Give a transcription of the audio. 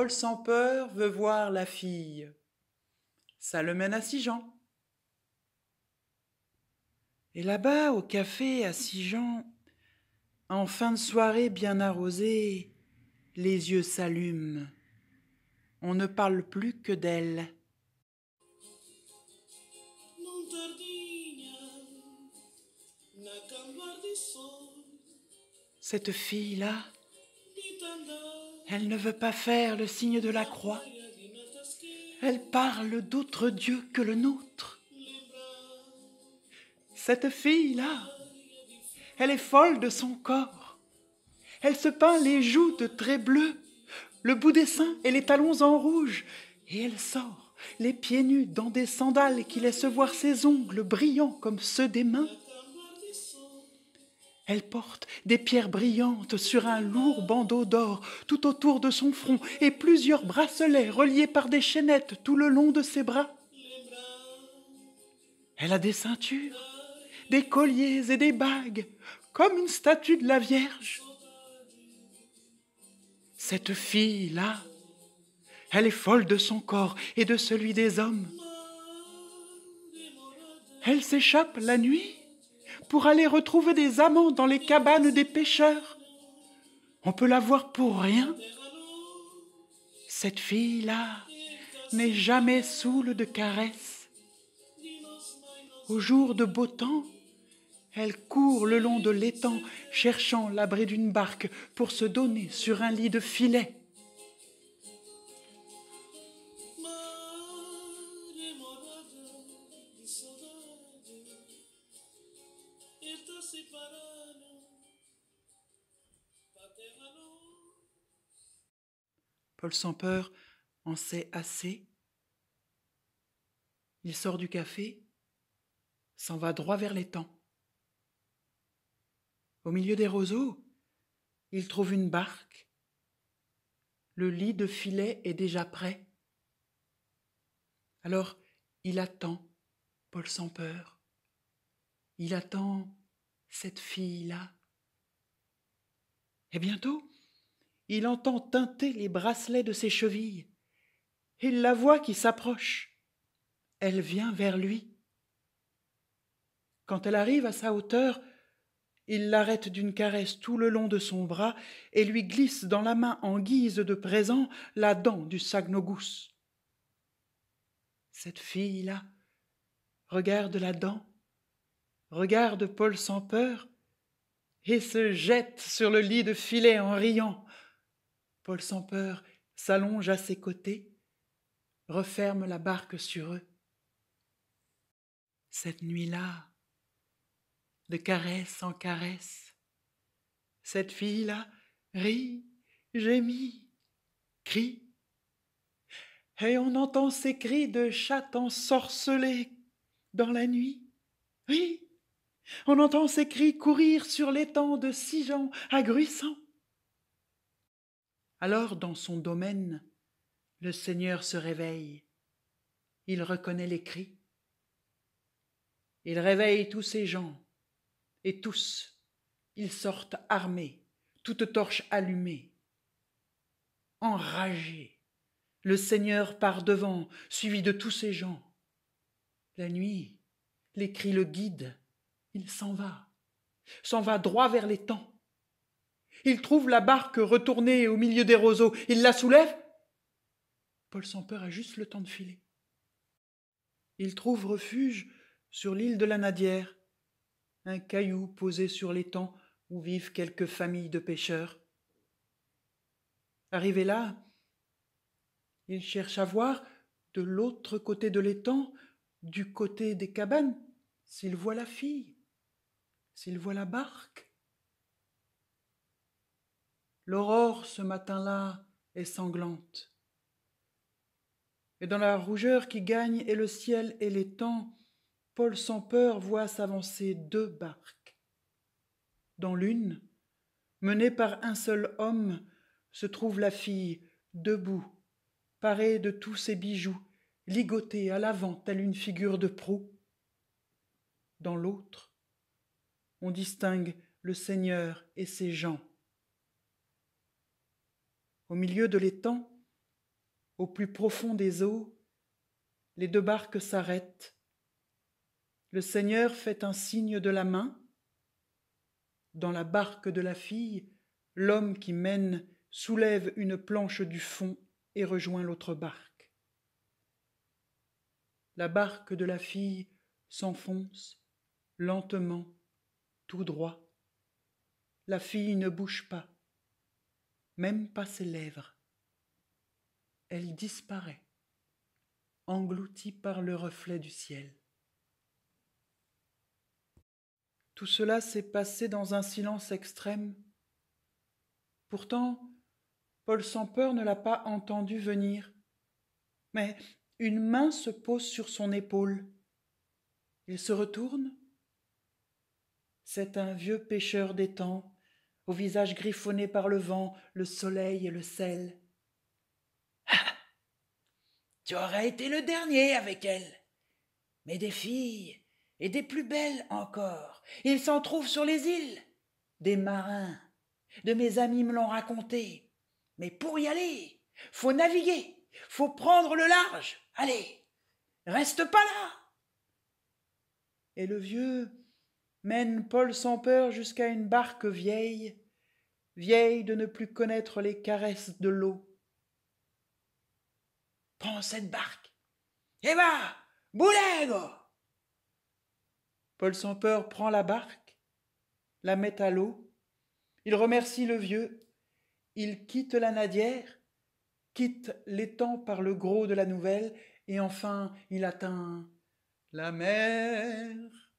Paul sans peur veut voir la fille. Ça le mène à Sigean. Et là-bas, au café à Sigean, en fin de soirée bien arrosée, les yeux s'allument. On ne parle plus que d'elle. Cette fille-là, elle ne veut pas faire le signe de la croix. Elle parle d'autre Dieu que le nôtre. Cette fille-là, elle est folle de son corps. Elle se peint les joues de traits bleus, le bout des seins et les talons en rouge, et elle sort, les pieds nus, dans des sandales qui laissent voir ses ongles brillants comme ceux des mains. Elle porte des pierres brillantes sur un lourd bandeau d'or tout autour de son front et plusieurs bracelets reliés par des chaînettes tout le long de ses bras. Elle a des ceintures, des colliers et des bagues, comme une statue de la Vierge. Cette fille-là, elle est folle de son corps et de celui des hommes. Elle s'échappe la nuit pour aller retrouver des amants dans les cabanes des pêcheurs. On peut la voir pour rien. Cette fille-là n'est jamais saoule de caresses. Au jour de beau temps, elle court le long de l'étang, cherchant l'abri d'une barque pour se donner sur un lit de filet. Paul sans peur en sait assez. Il sort du café, s'en va droit vers l'étang. Au milieu des roseaux, il trouve une barque. Le lit de filet est déjà prêt. Alors, il attend, Paul sans peur. Il attend cette fille-là. Et bientôt, il entend tinter les bracelets de ses chevilles. Il la voit qui s'approche. Elle vient vers lui. Quand elle arrive à sa hauteur, il l'arrête d'une caresse tout le long de son bras et lui glisse dans la main en guise de présent la dent du Sagnogus. Cette fille-là regarde la dent, regarde Paul sans peur et se jette sur le lit de filet en riant. Paul sans peur s'allonge à ses côtés, referme la barque sur eux. Cette nuit-là, de caresse en caresse, cette fille-là rit, gémit, crie, et on entend ces cris de chatte ensorcelée dans la nuit. Oui, on entend ces cris courir sur l'étang de Sigean à Gruissant. Alors, dans son domaine, le Seigneur se réveille. Il reconnaît les cris. Il réveille tous ses gens, et tous, ils sortent armés, toutes torches allumées. Enragé, le Seigneur part devant, suivi de tous ses gens. La nuit, les cris le guident. Il s'en va droit vers l'étang. Il trouve la barque retournée au milieu des roseaux. Il la soulève. Paul sans peur a juste le temps de filer. Il trouve refuge sur l'île de la Nadière, un caillou posé sur l'étang où vivent quelques familles de pêcheurs. Arrivé là, il cherche à voir de l'autre côté de l'étang, du côté des cabanes, s'il voit la fille, s'il voit la barque. L'aurore, ce matin-là, est sanglante. Et dans la rougeur qui gagne et le ciel et l'étang, Paul sans peur voit s'avancer 2 barques. Dans l'une, menée par un seul homme, se trouve la fille, debout, parée de tous ses bijoux, ligotée à l'avant telle une figure de proue. Dans l'autre, on distingue le Seigneur et ses gens. Au milieu de l'étang, au plus profond des eaux, les deux barques s'arrêtent. Le Seigneur fait un signe de la main. Dans la barque de la fille, l'homme qui mène soulève une planche du fond et rejoint l'autre barque. La barque de la fille s'enfonce lentement, tout droit. La fille ne bouge pas, même pas ses lèvres. Elle disparaît, engloutie par le reflet du ciel. Tout cela s'est passé dans un silence extrême. Pourtant, Paul sans peur ne l'a pas entendu venir. Mais une main se pose sur son épaule. Il se retourne. C'est un vieux pêcheur d'étang, au visage griffonné par le vent, le soleil et le sel. Ah, tu aurais été le dernier avec elle. Mais des filles, et des plus belles encore, il s'en trouve sur les îles. Des marins, de mes amis me l'ont raconté. Mais pour y aller, faut naviguer, faut prendre le large. Allez, reste pas là. Et le vieux mène Paul sans peur jusqu'à une barque vieille, vieille de ne plus connaître les caresses de l'eau. Prends cette barque. Et va, boulègo. Paul sans peur prend la barque, la met à l'eau. Il remercie le vieux. Il quitte la nadière, quitte l'étang par le gros de la nouvelle, et enfin il atteint la mer.